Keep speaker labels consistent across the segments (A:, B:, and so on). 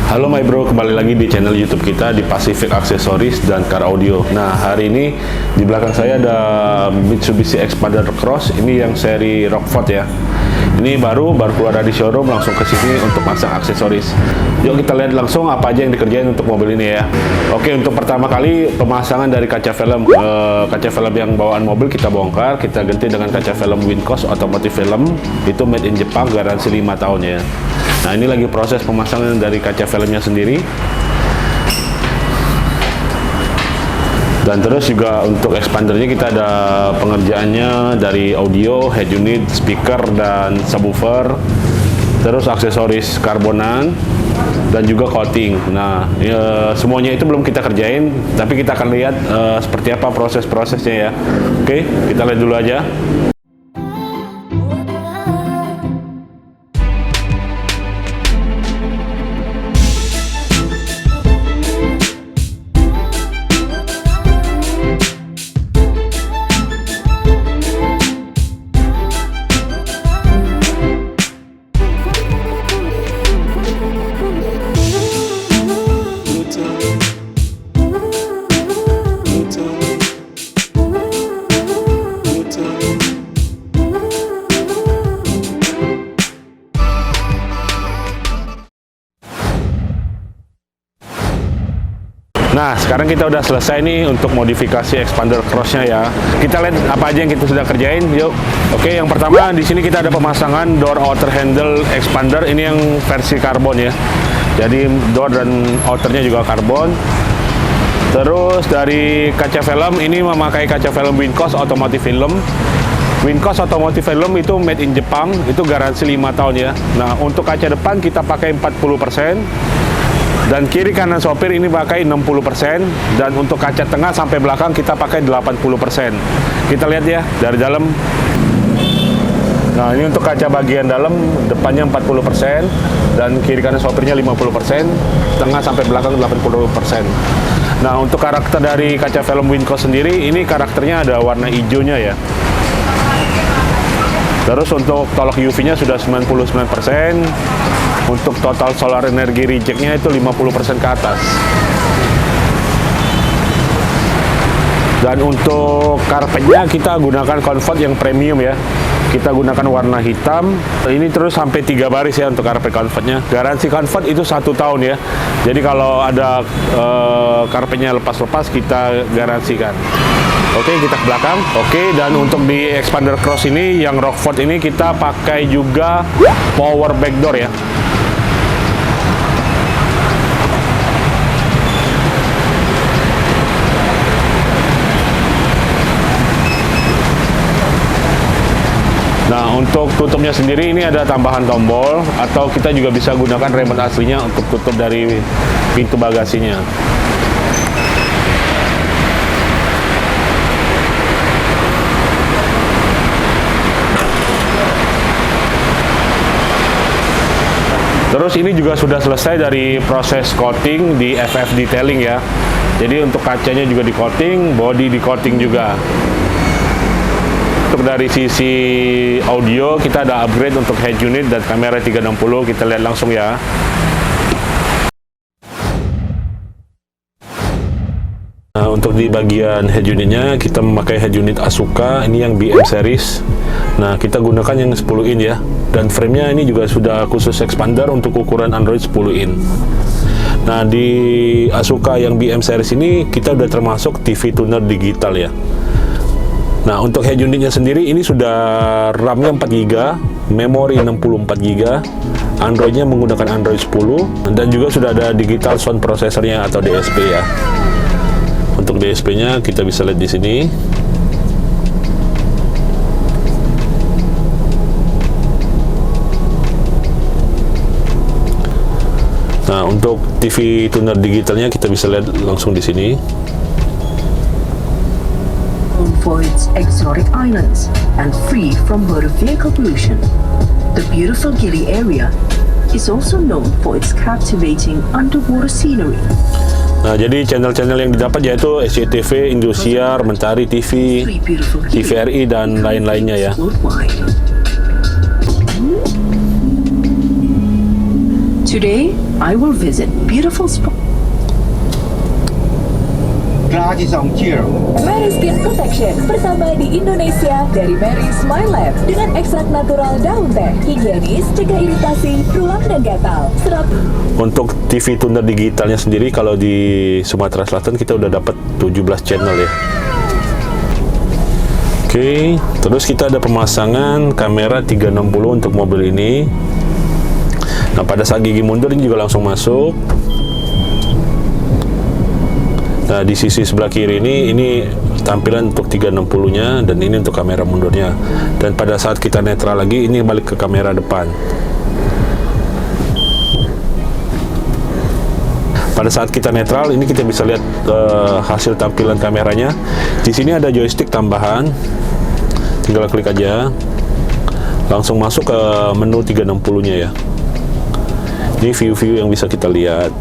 A: Halo my bro, kembali lagi di channel YouTube kita di Pacific Accessories dan Car Audio. Nah, hari ini di belakang saya ada Mitsubishi Xpander Cross. Ini yang seri Rockford ya. Ini baru keluar dari showroom, langsung ke sini untuk pasang aksesoris. Yuk kita lihat langsung apa aja yang dikerjain untuk mobil ini ya. Oke, untuk pertama kali pemasangan dari kaca film. Kaca film yang bawaan mobil kita bongkar, kita ganti dengan kaca film Wincos Automotive Film. Itu made in Jepang, garansi 5 tahun ya. Nah, ini lagi proses pemasangan dari kaca filmnya sendiri. Dan terus juga untuk expandernya kita ada pengerjaannya dari audio, head unit, speaker, dan subwoofer. Terus aksesoris karbonan dan juga coating. Nah, ya, semuanya itu belum kita kerjain, tapi kita akan lihat seperti apa proses-prosesnya ya. Oke, kita lihat dulu aja. Nah, sekarang kita udah selesai nih untuk modifikasi expander crossnya ya. Kita lihat apa aja yang kita sudah kerjain, yuk. Oke, yang pertama di sini kita ada pemasangan door outer handle expander. Ini yang versi karbon ya. Jadi door dan outernya juga karbon. Terus dari kaca film ini memakai kaca film Wincos Automotive Film. Wincos Automotive Film itu made in Jepang, itu garansi 5 tahun ya. Nah, untuk kaca depan kita pakai 40%. Dan kiri kanan sopir ini pakai 60%, dan untuk kaca tengah sampai belakang kita pakai 80%. Kita lihat ya dari dalam. Nah, ini untuk kaca bagian dalam, depannya 40%, dan kiri kanan sopirnya 50%, tengah sampai belakang 80%. Nah, untuk karakter dari kaca film Wincos sendiri, ini karakternya ada warna hijaunya ya. Terus untuk tolak UV-nya sudah 99%. Untuk total solar energi reject-nya itu 50% ke atas. Dan untuk karpetnya kita gunakan comfort yang premium ya. Kita gunakan warna hitam. Ini terus sampai 3 baris ya untuk karpet comfortnya. Garansi comfort itu 1 tahun ya. Jadi kalau ada karpetnya lepas-lepas kita garansikan. Oke, kita ke belakang. Oke, dan untuk di expander cross ini yang Rockford ini kita pakai juga power backdoor ya. Nah, untuk tutupnya sendiri ini ada tambahan tombol, atau kita juga bisa gunakan remote aslinya untuk tutup dari pintu bagasinya. Terus ini juga sudah selesai dari proses coating di FF detailing ya. Jadi untuk kacanya juga di coating, body di coating juga. Untuk dari sisi audio kita ada upgrade untuk head unit dan kamera 360, kita lihat langsung ya. Nah, untuk di bagian head unitnya kita memakai head unit Asuka, ini yang BM series. Nah, kita gunakan yang 10 in ya, dan framenya ini juga sudah khusus expander untuk ukuran Android 10 in. Nah, di Asuka yang BM series ini kita udah termasuk TV tuner digital ya. Nah, untuk head unitnya sendiri ini sudah RAM-nya 4 GB, memori 64 GB, Android-nya menggunakan Android 10, dan juga sudah ada digital sound processor-nya atau DSP ya. Untuk DSP-nya kita bisa lihat di sini. Nah, untuk TV tuner digitalnya kita bisa lihat langsung di sini.
B: For its exotic islands and free from motor vehicle pollution, the beautiful Gili area is also known for its captivating underwater scenery.
A: Nah, jadi channel-channel yang didapat yaitu SCTV, Indosiar, Mentari TV, TVRI, dan lain-lainnya ya.
B: Today, I will visit beautiful spots.
C: Glass is on chair.
D: Mary Skin Protection pertama di Indonesia dari Mary Smile Lab dengan ekstrak natural daun teh, higienis, cegah iritasi, ruam dan gatal.
A: Untuk TV tuner digitalnya sendiri, kalau di Sumatera Selatan kita udah dapat 17 channel ya. Oke, terus kita ada pemasangan kamera 360 untuk mobil ini. Nah, pada saat gigi mundur ini juga langsung masuk. Nah, di sisi sebelah kiri ini tampilan untuk 360-nya, dan ini untuk kamera mundurnya. Dan pada saat kita netral lagi, ini balik ke kamera depan. Pada saat kita netral, ini kita bisa lihat hasil tampilan kameranya. Di sini ada joystick tambahan, tinggal klik aja, langsung masuk ke menu 360-nya ya. Ini view-view yang bisa kita lihat.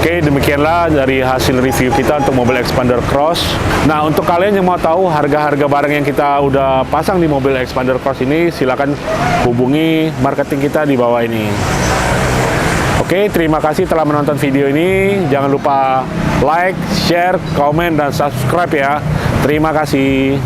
A: Oke, demikianlah dari hasil review kita untuk mobil Xpander Cross. Nah, untuk kalian yang mau tahu harga-harga barang yang kita udah pasang di mobil Xpander Cross ini, silakan hubungi marketing kita di bawah ini. Oke, terima kasih telah menonton video ini. Jangan lupa like, share, komen, dan subscribe ya. Terima kasih.